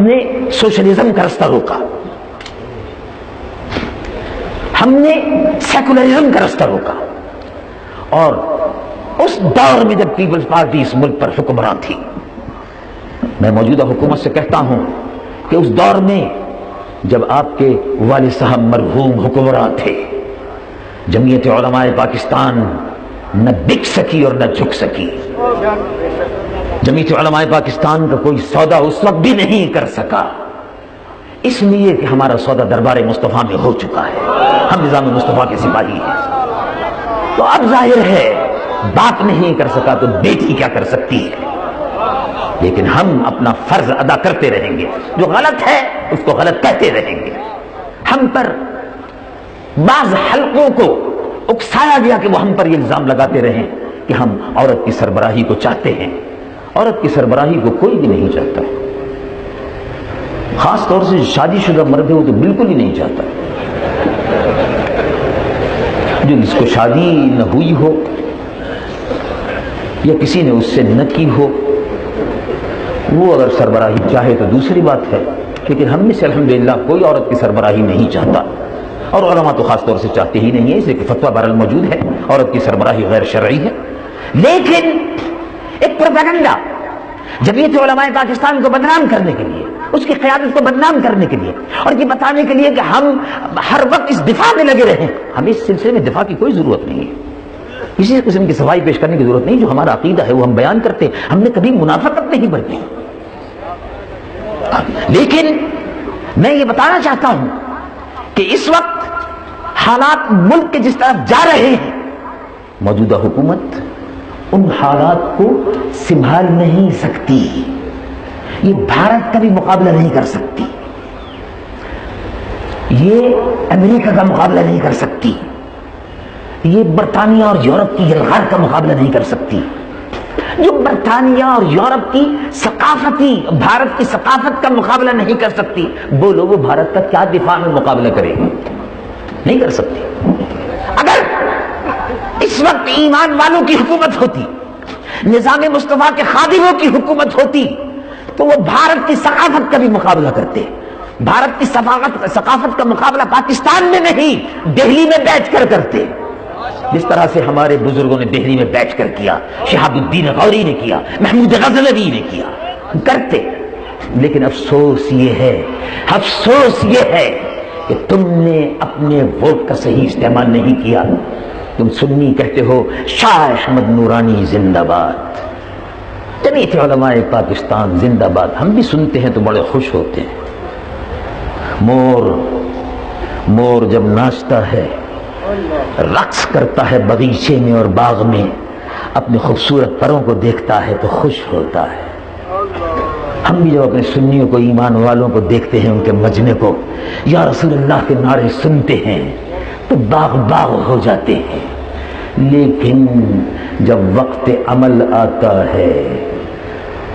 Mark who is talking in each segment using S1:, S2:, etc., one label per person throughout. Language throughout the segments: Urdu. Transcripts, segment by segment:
S1: نے سوشلزم کا رستہ روکا, ہم نے سیکولرزم کا رستہ روکا, اور اس دور میں جب پیپلز پارٹی اس ملک پر حکمران تھی, میں موجودہ حکومت سے کہتا ہوں کہ اس دور میں جب آپ کے والد صاحب مرحوم حکمران تھے, جمعیت علماء پاکستان نہ بک سکی اور نہ جھک سکی. جمعیت علماء پاکستان کا کوئی سودا اس وقت بھی نہیں کر سکا, اس لیے کہ ہمارا سودا دربار مصطفیٰ میں ہو چکا ہے, ہم نظام مصطفیٰ کے سپاہی ہیں. تو اب ظاہر ہے باپ نہیں کر سکا تو بیٹی کیا کر سکتی ہے, لیکن ہم اپنا فرض ادا کرتے رہیں گے, جو غلط ہے اس کو غلط کہتے رہیں گے. ہم پر بعض حلقوں کو اکسایا گیا کہ وہ ہم پر یہ الزام لگاتے رہیں کہ ہم عورت کی سربراہی کو چاہتے ہیں. عورت کی سربراہی کو کوئی بھی نہیں چاہتا, خاص طور سے شادی شدہ مرد ہے وہ تو بالکل ہی نہیں چاہتا. جو جس کو شادی نہ ہوئی ہو یا کسی نے اس سے نہ کی ہو, وہ اگر سربراہی چاہے تو دوسری بات ہے, لیکن ہم میں سے الحمدللہ کوئی عورت کی سربراہی نہیں چاہتا, اور علماء تو خاص طور سے چاہتے ہی نہیں ہے, اس لیے کہ فتویٰ بہرحال موجود ہے عورت کی سربراہی غیر شرعی ہے. لیکن ایک پروپیگنڈا جمعیت علماء پاکستان کو بدنام کرنے کے لیے, اس کی قیادت کو بدنام کرنے کے لیے, اور یہ بتانے کے لیے کہ ہم ہر وقت اس دفاع میں لگے رہیں. ہمیں اس سلسلے میں دفاع کی کوئی ضرورت نہیں ہے, کسی قسم کی صفائی پیش کرنے کی ضرورت نہیں. جو ہمارا عقیدہ ہے وہ ہم بیان کرتے ہیں, ہم نے کبھی منافقت نہیں برتی. لیکن میں یہ بتانا چاہتا ہوں کہ اس وقت حالات ملک کے جس طرف جا رہے ہیں, موجودہ حکومت ان حالات کو سنبھال نہیں سکتی. یہ بھارت کا بھی مقابلہ نہیں کر سکتی, یہ امریکہ کا مقابلہ نہیں کر سکتی, یہ برطانیہ اور یورپ کی یلغار کا مقابلہ نہیں کر سکتی. جو برطانیہ اور یورپ کی ثقافتی بھارت کی ثقافت کا مقابلہ نہیں کر سکتی, وہ لوگ بھارت کا کیا دفاع میں مقابلہ کریں گے؟ نہیں کر سکتی. اگر اس وقت ایمان والوں کی حکومت ہوتی, نظام مصطفیٰ کے خادموں کی حکومت ہوتی, تو وہ بھارت کی ثقافت کا بھی مقابلہ کرتے. بھارت کی ثقافت کا مقابلہ پاکستان میں نہیں, دہلی میں بیٹھ کر کرتے, جس طرح سے ہمارے بزرگوں نے دہلی میں بیٹھ کر کیا, شہاب الدین غوری نے کیا, محمود غزنوی نے کیا, کرتے. لیکن افسوس یہ ہے کہ تم نے اپنے ووٹ کا صحیح استعمال نہیں کیا. تم سنی کہتے ہو شاہ احمد نورانی زندہ باد, جمعیت علماء پاکستان زندہ باد. ہم بھی سنتے ہیں تو بڑے خوش ہوتے ہیں. مور جب ناچتا ہے, رقص کرتا ہے باغیچے میں اور باغ میں, اپنے خوبصورت پروں کو دیکھتا ہے تو خوش ہوتا ہے. ہم بھی جب اپنے سنیوں کو, ایمان والوں کو دیکھتے ہیں, ان کے مجمع کو, یا رسول اللہ کے نعرے سنتے ہیں تو باغ باغ ہو جاتے ہیں. لیکن جب وقت عمل آتا ہے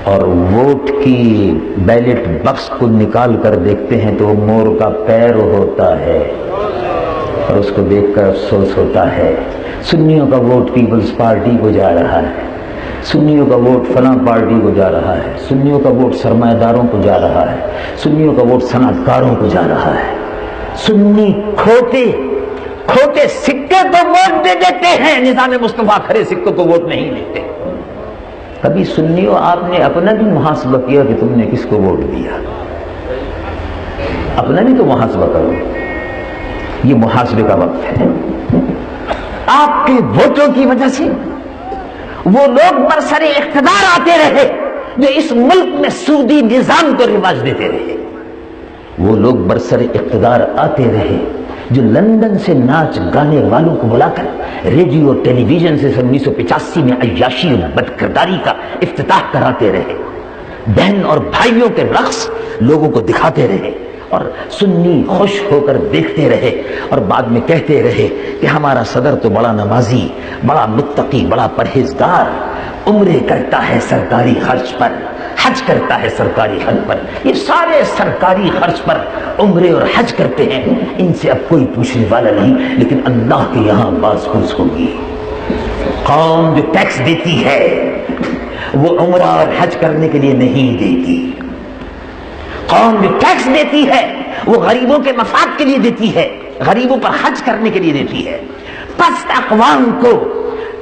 S1: اور ووٹ کی بیلٹ بکس کو نکال کر دیکھتے ہیں تو وہ مور کا پیر ہوتا ہے, اور اس کو دیکھ کر افسوس ہوتا ہے. سنیوں کا ووٹ پیپلز پارٹی کو جا رہا ہے, سنیوں کا ووٹ فلاں پارٹی کو جا رہا ہے, سنیوں کا ووٹ سرمایہ داروں کو جا رہا ہے, سنیوں کا ووٹ صنعت کاروں کو جا رہا ہے. سنی کھوٹے سکے تو ووٹ دے دیتے ہیں, نظام مصطفیٰ کھڑے سکوں کو ووٹ نہیں دیتے. کبھی سنیوں آپ نے اپنا بھی محاسبہ کیا کہ تم نے کس کو ووٹ دیا؟ اپنا بھی تو محاسبہ کرو, یہ محاسبے کا وقت ہے. آپ کے ووٹوں کی وجہ سے وہ لوگ برسر اقتدار آتے رہے جو اس ملک میں سودی نظام کو رواج دیتے رہے. وہ لوگ برسر اقتدار آتے رہے جو لندن سے ناچ گانے والوں کو بلا کر ریڈیو اور ٹیلی ویژن سے 1985 میں عیاشی اور بدکرداری کا افتتاح کراتے رہے. بہن اور بھائیوں کے رقص لوگوں کو دکھاتے رہے, اور سنی خوش ہو کر دیکھتے رہے, اور بعد میں کہتے رہے کہ ہمارا صدر تو بڑا نمازی, بڑا متقی, بڑا پرہیزگار, عمرے کرتا ہے سرکاری خرچ پر, حج کرتا ہے سرکاری حج پر. یہ سارے سرکاری خرچ پر عمرے اور حج کرتے ہیں, ان سے اب کوئی پوچھنے والا نہیں. لیکن اللہ کے یہاں باز پرس ہوگی. قوم جو ٹیکس دیتی ہے وہ عمرہ اور حج کرنے کے لیے نہیں دیتی. قوم جو ٹیکس دیتی ہے وہ غریبوں کے مفاد کے لیے دیتی ہے، غریبوں پر خرچ کرنے کے لیے دیتی ہے، پست اقوام کو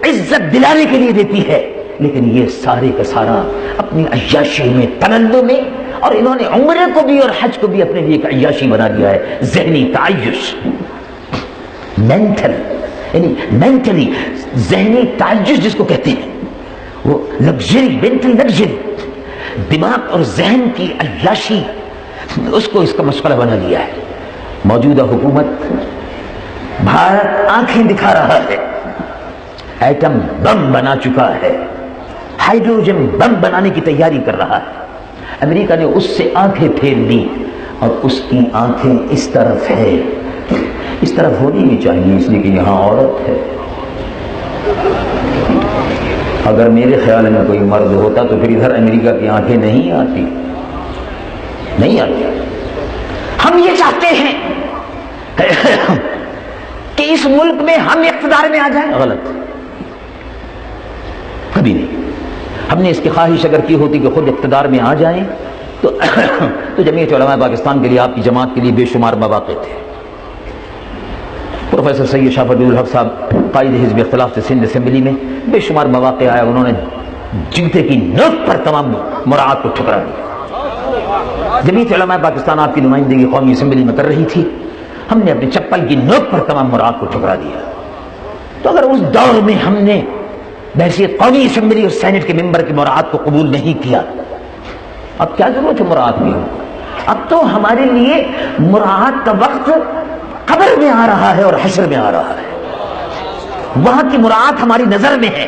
S1: عزت دلانے کے لیے دیتی ہے، لیکن یہ سارے کا سارا اپنی عیاشی میں، تنزع میں، اور انہوں نے عمرے کو بھی اور حج کو بھی اپنے لیے ایک عیاشی بنا دیا ہے، ذہنی تعیش، مینٹلی ذہنی تعیش جس کو کہتے ہیں، وہ لگژری، مینٹل لگژری، دماغ اور ذہن کی عیاشی، اس کو اس کا مشغلہ بنا لیا ہے۔ موجودہ حکومت بھارت آنکھیں دکھا رہا ہے، ایٹم بم بنا چکا ہے، ہائیڈروجن بم بنانے کی تیاری کر رہا ہے۔ امریکہ نے اس سے آنکھیں پھیر لی اور اس کی آنکھیں اس طرف ہے، اس طرف ہونی بھی چاہیے، اس لیے کہ یہاں عورت ہے۔ اگر میرے خیال میں کوئی مرد ہوتا تو پھر ادھر امریکہ کی آنکھیں نہیں آتی۔ ہم یہ چاہتے ہیں کہ اس ملک میں ہم اقتدار میں آ جائیں، غلط، کبھی نہیں۔ ہم نے اس کی خواہش اگر کی ہوتی کہ خود اقتدار میں آ جائیں تو جمعیت علماء پاکستان کے لیے، آپ کی جماعت کے لیے بے شمار مواقع تھے۔ پروفیسر سید شاہ فضل الحق صاحب قائد حزب اختلاف سے سندھ اسمبلی میں بے شمار مواقع آیا، انہوں نے جوتے کی نوک پر تمام مراعات کو ٹھکرا دیا۔ جمعیت علماء پاکستان آپ کی نمائندگی قومی اسمبلی میں کر رہی تھی، ہم نے اپنی چپل کی نوک پر تمام مراعات کو ٹھکرا دیا۔ تو اگر اس دور میں ہم نے بحیثیت قومی اسمبلی اور سینٹ کے ممبر کی مراعات کو قبول نہیں کیا، اب کیا ضرورت ہے مراعات کی؟ اب تو ہمارے لیے مراعات کا وقت قبر میں آ رہا ہے اور حشر میں آ رہا ہے، وہاں کی مراعات ہماری نظر میں ہے،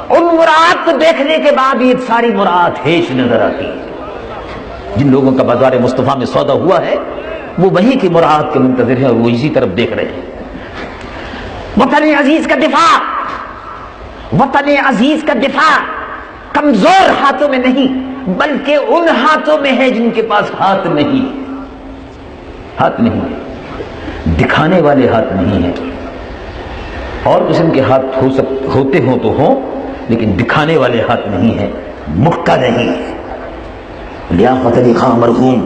S1: ان مراعات کو دیکھنے کے بعد یہ ساری مراعات ہیش نظر آتی ہے۔ جن لوگوں کا بازار مصطفیٰ میں سودا ہوا ہے وہ وہی کی مراعات کے منتظر ہیں اور وہ اسی طرف دیکھ رہے ہیں۔ وطن عزیز کا دفاع، وطن عزیز کا دفاع کمزور ہاتھوں میں نہیں بلکہ ان ہاتھوں میں ہے جن کے پاس ہاتھ نہیں، ہاتھ نہیں ہے، دکھانے والے ہاتھ نہیں ہیں۔ اور قسم کے ہاتھ ہوتے ہوں تو ہوں، لیکن دکھانے والے ہاتھ نہیں ہیں، مکہ نہیں ہے۔ لیاقت علی خان مرحوم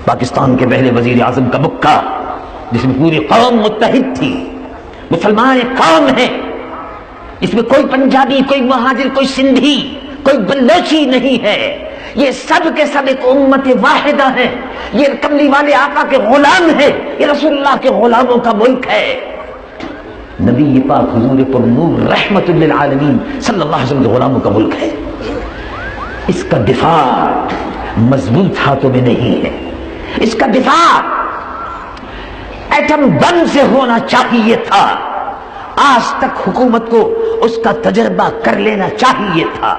S1: پاکستان کے پہلے وزیر اعظم کا مکہ، جس میں پوری قوم متحد تھی، مسلمان ایک قوم ہے، اس میں کوئی پنجابی، کوئی مہاجر، کوئی سندھی، کوئی بلوچی نہیں ہے، یہ سب کے سب ایک امت واحدہ ہے، یہ کملی والے آقا کے غلام ہے، یہ رسول اللہ کے غلاموں کا ملک ہے۔ نبی پاک حضور پر نور رحمت للعالمین صلی اللہ علیہ وسلم کے غلاموں کا ملک ہے۔ اس کا دفاع مضبوط ہاتھوں میں نہیں ہے، اس کا دفاع ایٹم بم سے ہونا چاہیے تھا۔ آج تک حکومت کو اس کا تجربہ کر لینا چاہیے تھا۔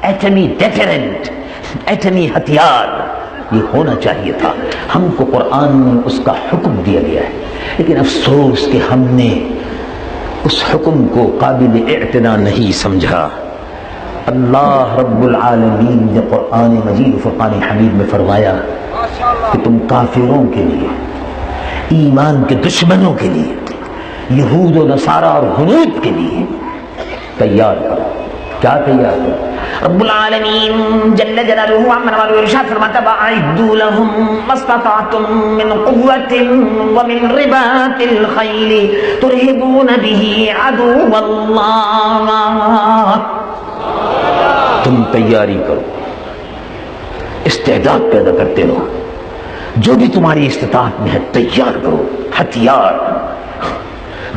S1: ایٹمی ڈیٹرنٹ، ایٹمی ہتھیار یہ ہونا چاہیے تھا۔ ہم کو قرآن میں اس کا حکم دیا گیا ہے، لیکن افسوس کہ ہم نے اس حکم کو قابل اعتنا نہیں سمجھا۔ اللہ رب العالمین نے قرآن مجید فرقان حمید میں فرمایا کہ تم کافروں کے لیے، ایمان کے دشمنوں کے لیے، یہود و نصارہ اور ہنود کے لیے تیار کرو۔ کیا تیار کرو؟ رب العالمین جل جلالہ عمر والو ارشاد فرماتا وَأَعِدُّوا لَهُم مَّا اسْتَطَعْتُم مِّن قُوَّةٍ وَمِن رِّبَاطِ الْخَيْلِ تُرْهِبُونَ بِهِ عَدُوَّ اللَّهِ۔ تم تیاری کرو، استعداد پیدا کرتے رہو، جو بھی تمہاری استطاعت میں ہے تیار کرو، ہتھیار،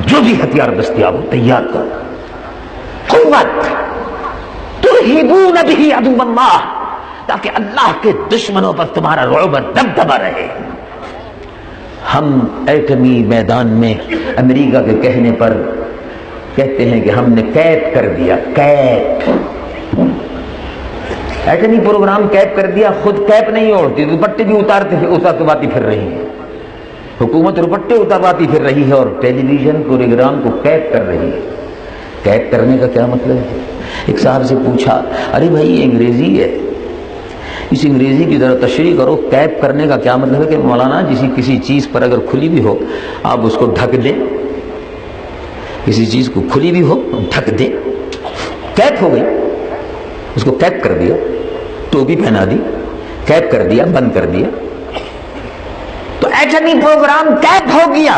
S1: جو بھی ہتھیار دستیاب ہو تیار کرو۔ قوت ترہبون بہ عدو اللہ، تاکہ اللہ کے دشمنوں پر تمہارا رعب دبدبا رہے۔ ہم ایٹمی میدان میں امریکہ کے کہنے پر کہتے ہیں کہ ہم نے کیپ کر دیا، کیپ، ایٹمی پروگرام کیپ کر دیا، خود کیپ نہیں اوڑھتی، دوپٹے بھی اتارواتی پھر رہی ہے، حکومت دوپٹے اتارواتی پھر رہی ہے اور ٹیلی ویژن پروگرام کو کیپ کر رہی ہے۔ کیپ کرنے کا کیا مطلب ہے؟ ایک صاحب سے پوچھا، ارے بھائی یہ انگریزی ہے، اس انگریزی کی ذرا تشریح کرو، کیپ کرنے کا کیا مطلب ہے؟ کہ مولانا کسی چیز پر اگر کھلی بھی ہو آپ اس کو ڈھک دیں، کسی چیز کو کھلی بھی ہو ڈھک دیں، کیپ ہو گئی، اس کو کیپ کر دیا، ٹوپی پہنا دی، قید کر دیا، بند کر دیا، تو ایٹمی پروگرام قید ہو گیا،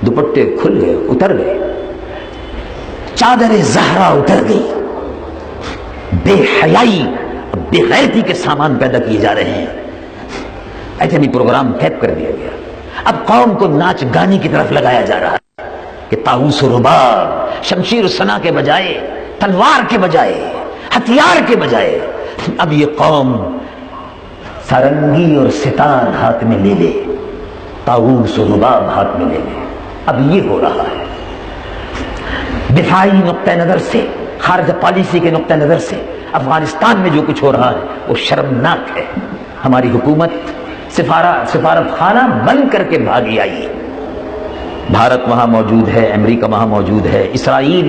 S1: دوپٹے کھل گئے، اتر گئے، چادر زہرا اتر گئی، بے حیائی، بے غیرتی کے سامان پیدا کیے جا رہے ہیں، ایٹمی پروگرام قید کر دیا گیا۔ اب قوم کو ناچ گانے کی طرف لگایا جا رہا ہے کہ طاؤس و رباب، شمشیر و سنا کے بجائے، تلوار کے بجائے، ہتھیار کے بجائے اب یہ قوم سارنگی اور ستار ہاتھ میں لے لے، طاؤس و رباب ہاتھ میں لے لے۔ اب یہ ہو رہا ہے۔ دفاعی نقطہ نظر سے، خارجہ پالیسی کے نقطہ نظر سے افغانستان میں جو کچھ ہو رہا ہے وہ شرمناک ہے۔ ہماری حکومت سفارت خانہ بند کر کے بھاگی آئی ہے۔ بھارت وہاں موجود ہے، امریکہ وہاں موجود ہے، اسرائیل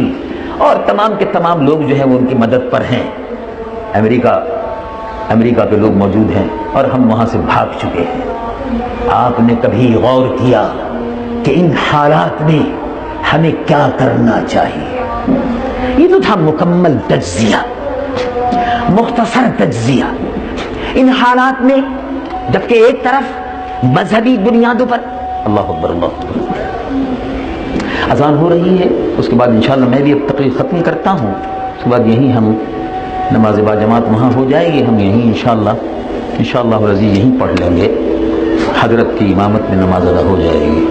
S1: اور تمام کے تمام لوگ جو ہیں وہ ان کی مدد پر ہیں۔ امریکہ کے لوگ موجود ہیں اور ہم وہاں سے بھاگ چکے ہیں۔ آپ نے کبھی غور کیا کہ ان حالات میں ہمیں کیا کرنا چاہیے؟ یہ تو تھا مکمل تجزیہ، مختصر تجزیہ۔ ان حالات میں جبکہ ایک طرف مذہبی بنیادوں پر اللہ اکبر اللہ اکبر اذان ہو رہی ہے، اس کے بعد انشاءاللہ میں بھی اب تقریر ختم کرتا ہوں، اس کے بعد یہیں ہم نماز با جماعت وہاں ہو جائے گی، ہم یہیں انشاءاللہ العزیز یہیں پڑھ لیں گے، حضرت کی امامت میں نماز ادا ہو جائے گی۔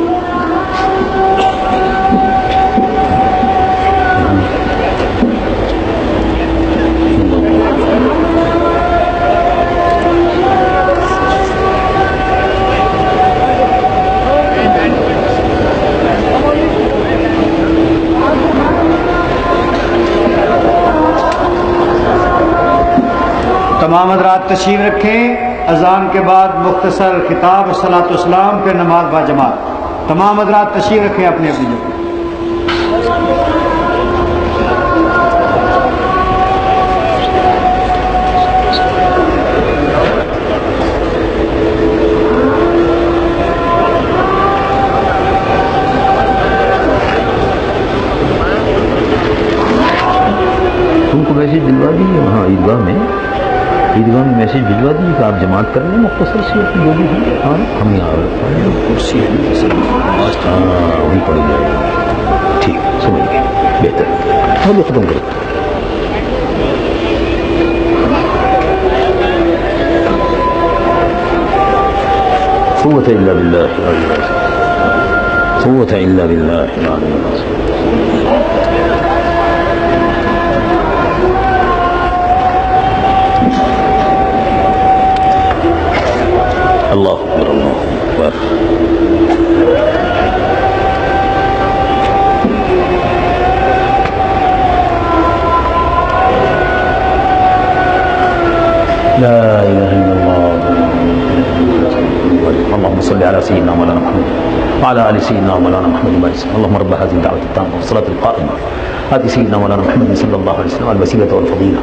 S2: تمام حضرات تشریف رکھیں، اذان کے بعد مختصر خطاب صلاۃ والسلام پھر نماز با جماعت۔ تمام حضرات تشریف رکھیں اپنی اپنی جگہ۔
S1: تم کو میسج دلوا دیے وہاں عیدگاہ میں میسج بھجوا دیے کہ آپ جماعت کر لیں مختصر سی اپنی جو بھی ہے۔ ہاں ہم یہاں کرسی وہی پڑ جائے گا، ٹھیک سمجھ گئے، بہتر ہم ختم کرو۔ قوت الا باللہ قوت الا باللہ۔ اللہ اکبر اللہ اکبر۔ لا الہ الا اللہ۔ اللهم صل على سيدنا مولانا محمد وعلى ال سيدنا مولانا محمد وسلم۔ اللهم رب هذه الدعوة التامة والصلاة القائمة آت سيدنا مولانا محمد صلى الله عليه وسلم الوسيلة والفضيلة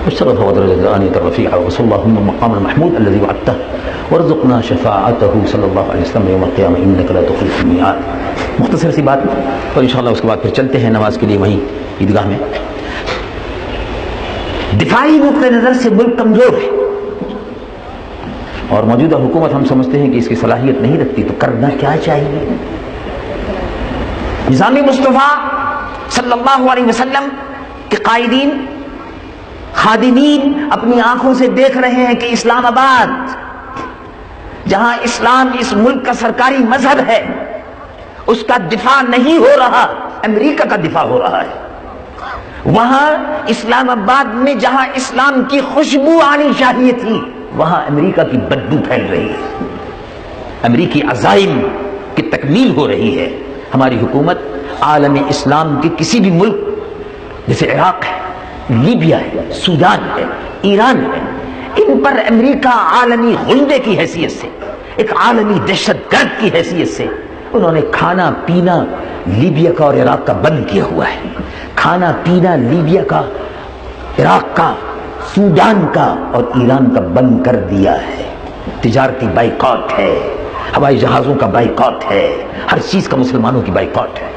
S1: والشرف ودرجة الآنية الرفيعة وصلى اللهم المقام المحمود الذي وعدته وارزقنا شفاعته صلی اللہ علیہ وسلم یوم القیامہ انک لا تخلف المیعاد۔ مختصر سی بات اور انشاءاللہ اس کے بعد پھر چلتے ہیں نماز کے لیے وہیں عیدگاہ میں۔ دفاعی نقطہ نظر سے ملک کمزور ہے اور موجودہ حکومت ہم سمجھتے ہیں کہ اس کی صلاحیت نہیں رکھتی، تو کرنا کیا چاہیے؟ نظام مصطفیٰ صلی اللہ علیہ وسلم کے قائدین خادمین اپنی آنکھوں سے دیکھ رہے ہیں کہ اسلام آباد جہاں اسلام اس ملک کا سرکاری مذہب ہے اس کا دفاع نہیں ہو رہا، امریکہ کا دفاع ہو رہا ہے۔ وہاں اسلام آباد میں جہاں اسلام کی خوشبو آنی چاہیے تھی وہاں امریکہ کی بدبو پھیل رہی ہے، امریکی عزائم کی تکمیل ہو رہی ہے۔ ہماری حکومت عالم اسلام کے کسی بھی ملک جیسے عراق ہے، لیبیا ہے، سودان ہے، ایران ہے، ان پر امریکہ عالمی غنڈے کی حیثیت سے، ایک عالمی دہشت گرد کی حیثیت سے انہوں نے کھانا پینا لیبیا کا اور عراق کا بند کیا ہوا ہے، کھانا پینا لیبیا کا، عراق کا، سودان کا اور ایران کا بند کر دیا ہے۔ تجارتی بائیکاٹ ہے، ہوائی جہازوں کا بائیکاٹ ہے، ہر چیز کا مسلمانوں کی بائیکاٹ ہے۔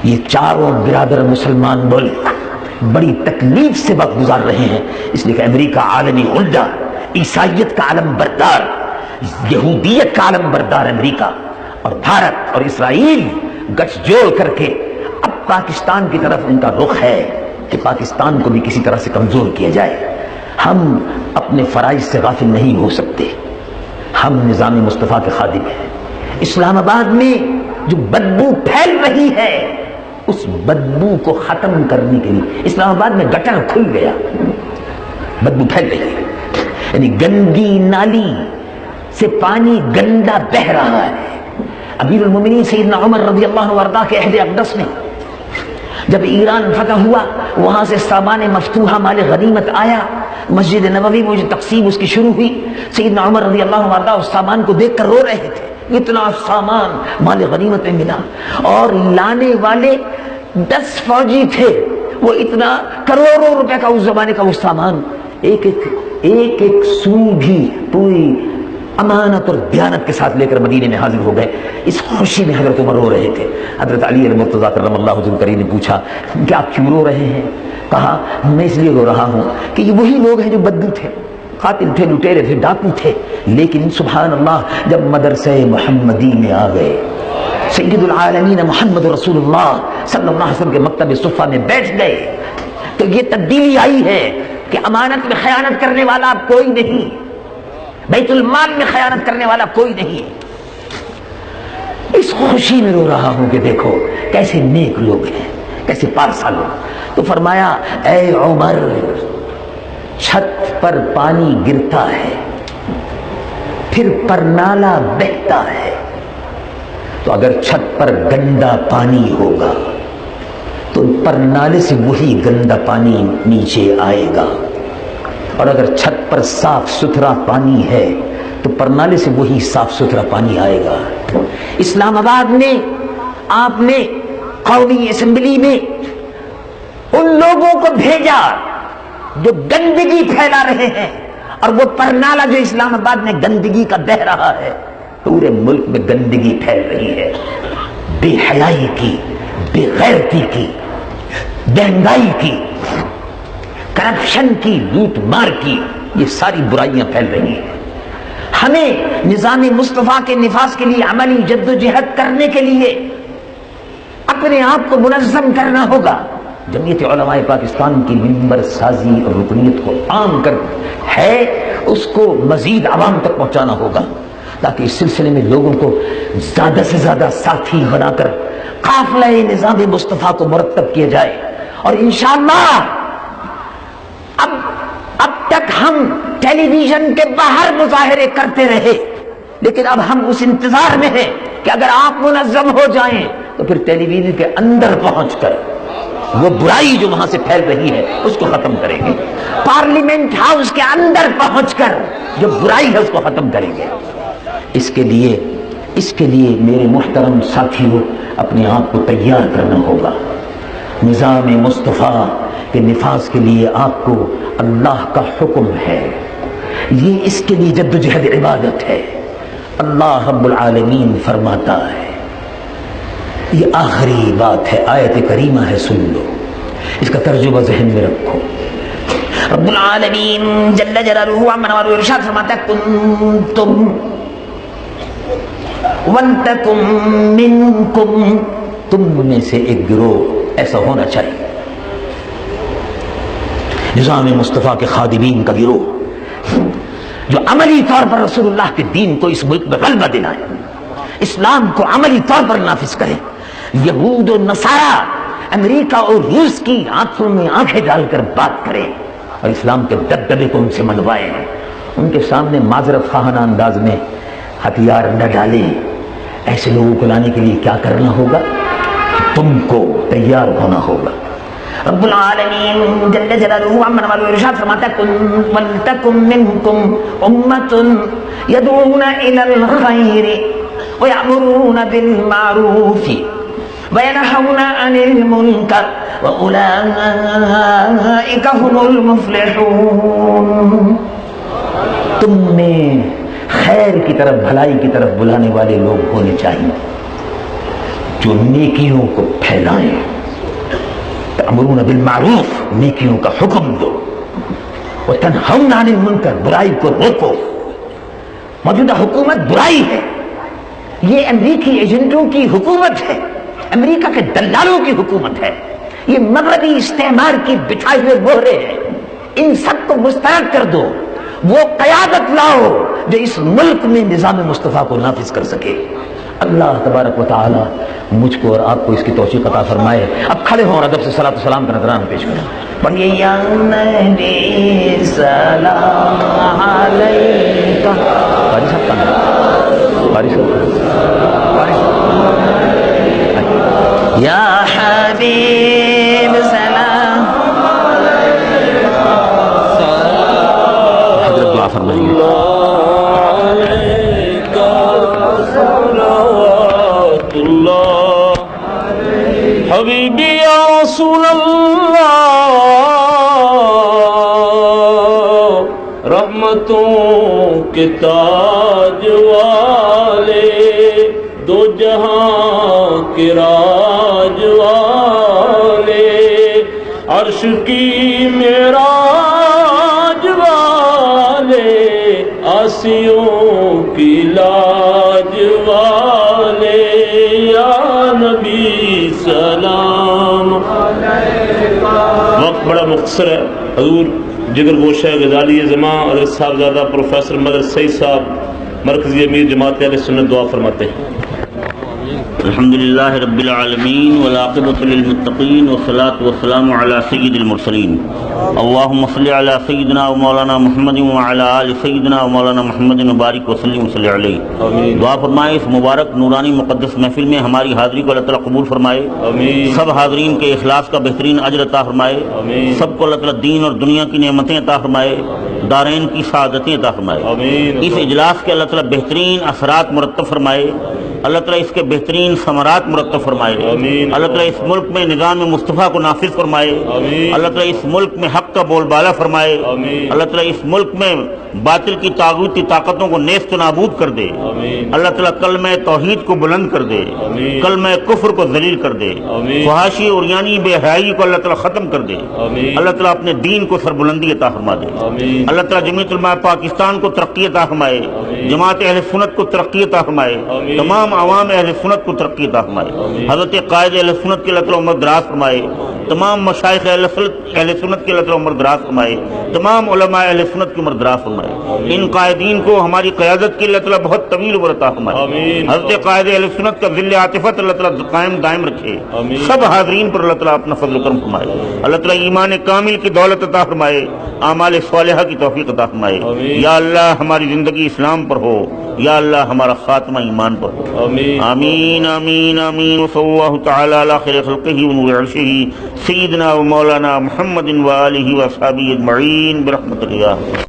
S1: یہ چاروں برادر مسلمان ملک بڑی تکلیف سے وقت گزار رہے ہیں، اس لیے کہ امریکہ عالمی غنڈہ عیسائیت کا علم بردار، یہودیت کا علم بردار امریکہ اور بھارت اور اسرائیل گٹھ جوڑ کر کے اب پاکستان کی طرف ان کا رخ ہے کہ پاکستان کو بھی کسی طرح سے کمزور کیا جائے۔ ہم اپنے فرائض سے غافل نہیں ہو سکتے، ہم نظام مصطفیٰ کے خادم ہیں۔ اسلام آباد میں جو بدبو پھیل رہی ہے اس بدبو کو ختم کرنے کے لیے اسلام آباد میں گٹر کھل گیا، بدبو پھیل رہی ہے، یعنی گندی نالی سے پانی گندا بہ رہا ہے۔ امیر المومنین سیدنا عمر رضی اللہ عنہ وارضاہ کے عہد اقدس میں جب ایران فتح ہوا، وہاں سے سامان مفتوحہ مال غنیمت آیا، مسجد نبوی میں جو تقسیم اس کی شروع ہوئی، سیدنا عمر رضی اللہ عنہ وارضاہ اس سامان کو دیکھ کر رو رہے تھے، اتنا سامان مال غنیمت میں ملا، اور لانے والے 10 فوجی تھے، وہ اتنا کروڑوں روپے کا اس زمانے کا وہ سامان، ایک ایک سو بھی پوری امانت اور دیانت کے ساتھ لے کر مدینے میں حاضر ہو گئے۔ اس خوشی میں حضرت عمر رو رہے تھے۔ حضرت علی المرتضیٰ کرم اللہ وجہہ الکریم نے پوچھا کہ آپ کیوں رو رہے ہیں؟ کہا میں اس لیے رو رہا ہوں کہ یہ وہی لوگ ہیں جو بدو تھے، قاتل تھے، لٹیرے تھے، ڈاکو تھے، لیکن سبحان اللہ جب مدرسہ محمدی میں آ گئے، سید العالمین محمد رسول اللہ صلی اللہ علیہ وسلم کے مکتب صفہ میں بیٹھ گئے تو یہ تبدیلی آئی ہے کہ امانت میں خیانت کرنے والا اب کوئی نہیں، بیت المال میں خیانت کرنے والا کوئی نہیں۔ اس خوشی میں رو رہا ہوں کہ دیکھو کیسے نیک لوگ ہیں، کیسے پارسا لوگ۔ تو فرمایا اے عمر، چھت پر پانی گرتا ہے پھر پرنالہ بہتا ہے، تو اگر چھت پر گندا پانی ہوگا تو پرنالے سے وہی گندا پانی نیچے آئے گا، اور اگر چھت پر صاف ستھرا پانی ہے تو پرنالے سے وہی صاف ستھرا پانی آئے گا۔ اسلام آباد میں آپ نے قومی اسمبلی میں ان لوگوں کو بھیجا جو گندگی پھیلا رہے ہیں، اور وہ پرنالہ جو اسلام آباد میں گندگی کا بہ رہا ہے، پورے ملک میں گندگی پھیل رہی ہے، بے حیائی کی، بے غیرتی کی، مہنگائی کی، کرپشن کی، لوٹ مار کی، یہ ساری برائیاں پھیل رہی ہیں۔ ہمیں نظام مصطفیٰ کے نفاذ کے لیے عملی جدوجہد کرنے کے لیے اپنے آپ کو منظم کرنا ہوگا۔ جمعیت علماء پاکستان کی ممبر سازی اور رکنیت کو عام کر ہے، اس کو مزید عوام تک پہنچانا ہوگا، تاکہ اس سلسلے میں لوگوں کو زیادہ سے زیادہ ساتھی بنا کر قافلہ نظام مصطفیٰ کو مرتب کیا جائے۔ اور انشاءاللہ اب تک ہم ٹیلی ویژن کے باہر مظاہرے کرتے رہے، لیکن اب ہم اس انتظار میں ہیں کہ اگر آپ منظم ہو جائیں تو پھر ٹیلی ویژن کے اندر پہنچ کر وہ برائی جو وہاں سے پھیل رہی ہے اس کو ختم کریں گے، پارلیمنٹ ہاؤس کے اندر پہنچ کر جو برائی ہے اس کو ختم کریں گے۔ اس کے لیے میرے محترم ساتھیوں اپنے آپ کو تیار کرنا ہوگا۔ نظام مصطفیٰ کے نفاذ کے لیے آپ کو اللہ کا حکم ہے، یہ اس کے لیے جدوجہد عبادت ہے۔ اللہ رب العالمین فرماتا ہے، یہ آخری بات ہے، آیت کریمہ ہے، سن لو، اس کا ترجمہ ذہن میں رکھو۔ رب العالمین جل جلالہ عما نوالہ ارشاد فرماتا ہے، کنتم ولتکم منکم، تم میں سے ایک گروہ ایسا ہونا چاہیے، نظام مصطفیٰ کے خادمین کا گروہ جو عملی طور پر رسول اللہ کے دین کو اس ملک میں غلبہ دلائے، اسلام کو عملی طور پر نافذ کرے۔ یہود و نصارا امریکہ اور روس کی آنکھوں میں آنکھیں ڈال کر بات کرے اور اسلام کے دبدبے کو ان سے منوائے، ان کے سامنے معذرت خواہانہ انداز میں ہتھیار نہ ڈالے۔ ایسے لوگوں کو لانے کے لیے کیا کرنا ہوگا؟ تم کو تیار ہونا ہوگا۔ رب العالمین جل جلالہ عما نوالہ ارشاد فرماتا ہے، وَلْتَكُن مِّنكُمْ أُمَّةٌ يَدْعُونَ إِلَى الْخَيْرِ وَيَأْمُرُونَ بِالْمَعْرُوفِ وَيَنْهَوْنَ عَنِ الْمُنكَرِ وَأُولَٰئِكَ هُمُ الْمُفْلِحُونَ۔ تم میں خیر کی طرف، بھلائی کی طرف بلانے والے لوگ ہونے چاہیے جو نیکیوں کو پھیلائیں، تأمرون بالمعروف، نیکیوں کا حکم دو، وتنہون عن المنکر، برائی کو روکو۔ موجودہ حکومت برائی ہے، یہ امریکی ایجنٹوں کی حکومت ہے، امریکہ کے دلالوں کی حکومت ہے، یہ مغربی استعمار کی بچھائے ہوئے مہرے ہیں، ان سب کو مسترد کر دو، وہ قیادت لاؤ جو اس ملک میں نظام مصطفیٰ کو نافذ کر سکے۔ اللہ تبارک و تعالی مجھ کو اور آپ کو اس کی توفیق عطا فرمائے۔ اب کھڑے ہوں اور ادب سے صلاۃ و سلام کا نذرانہ پیش کریں۔ پڑھیے یا نبی سلام علیکہ، قاری صاحب کا، قاری صاحب، یا حبیب سلام، حضرت دعا فرمائیے۔
S3: حبیبی یا رسول اللہ، رحمتوں کے تاج والے، دو جہاں کے راج والے، عرش کی معراج والے، آسیوں کی لاج والے، یا نبی سلام۔ وقت بڑا مختصر ہے، حضور جگر گوشہ غزالی زماں حضرت صاحبزادہ پروفیسر مدر سعید صاحب مرکزی امیر جماعت اہل سنت دعا فرماتے ہیں۔
S4: الحمدللہ رب العالمین والعاقبۃ للمتقین والصلاۃ والسلام علی سید المرسلین، اللہم صلی علی سیدنا و مولانا محمد وعلی آل سیدنا و مولانا محمد مبارک وسلم صلی علیہ۔ دعا فرمائے اس مبارک نورانی مقدس محفل میں ہماری حاضری کو اللہ تعالیٰ قبول فرمائے، سب حاضرین کے اخلاص کا بہترین اجر عطا فرمائے، سب کو اللہ تعالیٰ دین اور دنیا کی نعمتیں عطا فرمائے، دارین کی سعادتیں عطا فرمائے، اس اجلاس کے اللہ تعالیٰ بہترین اثرات مرتب فرمائے، اللہ تعالیٰ اس کے بہترین ثمرات مرتب فرمائے، اللہ تعالیٰ اس ملک میں نظام مصطفیٰ کو نافذ فرمائے، اللہ تعالیٰ اس ملک میں حق کا بول بالا فرمائے، اللہ تعالیٰ اس ملک میں باطل کی طاغوتی طاقتوں کو نیست و نابود کر دے، اللہ تعالیٰ کلمہ توحید کو بلند کر دے، کلمہ کفر کو ذلیل کر دے، فحاشی اور یعنی بے حیائی کو اللہ تعالیٰ ختم کر دے، اللہ تعالیٰ اپنے دین کو سربلندی عطا فرما دے، اللہ تعالیٰ جمعیت علماء پاکستان کو ترقی عطا فرمائے، جماعت اہل سنت کو ترقی عطا فرمائے، تمام عوام اہل سنت کو ترقی عطا فرمائے، حضرت قائد اہل سنت کے اللہ تعالیٰ عمر دراز فرمائے، تمام مشائخ اہل سنت کے اللہ تعالیٰ عمر دراز فرمائے، تمام علماء اہل سنت کی عمر دراز فرمائے، ان قائدین کو ہماری قیادت کی اللہ تعالیٰ بہت طویل عمر عطا فرمائے، حضرت قائد اہل سنت کا ذل عاطفت اللہ تعالیٰ قائم دائم رکھے، سب حاضرین پر اللہ تعالیٰ اپنا فضل و کرم فرمائے، اللہ تعالیٰ ایمان کامل کی دولت عطا فرمائے، اعمال صالحہ کی توفیق عطا فرمائے، یا اللہ ہماری زندگی اسلام پر ہو، یا اللہ ہمارا خاتمہ ایمان پر ہو، آمین آمین آمین، وصلی اللہ تعالی علی خیر خلقہ ونور عرشہ سیدنا و مولانا محمد و آلہ و اصحابہ اجمعین برحمتک یا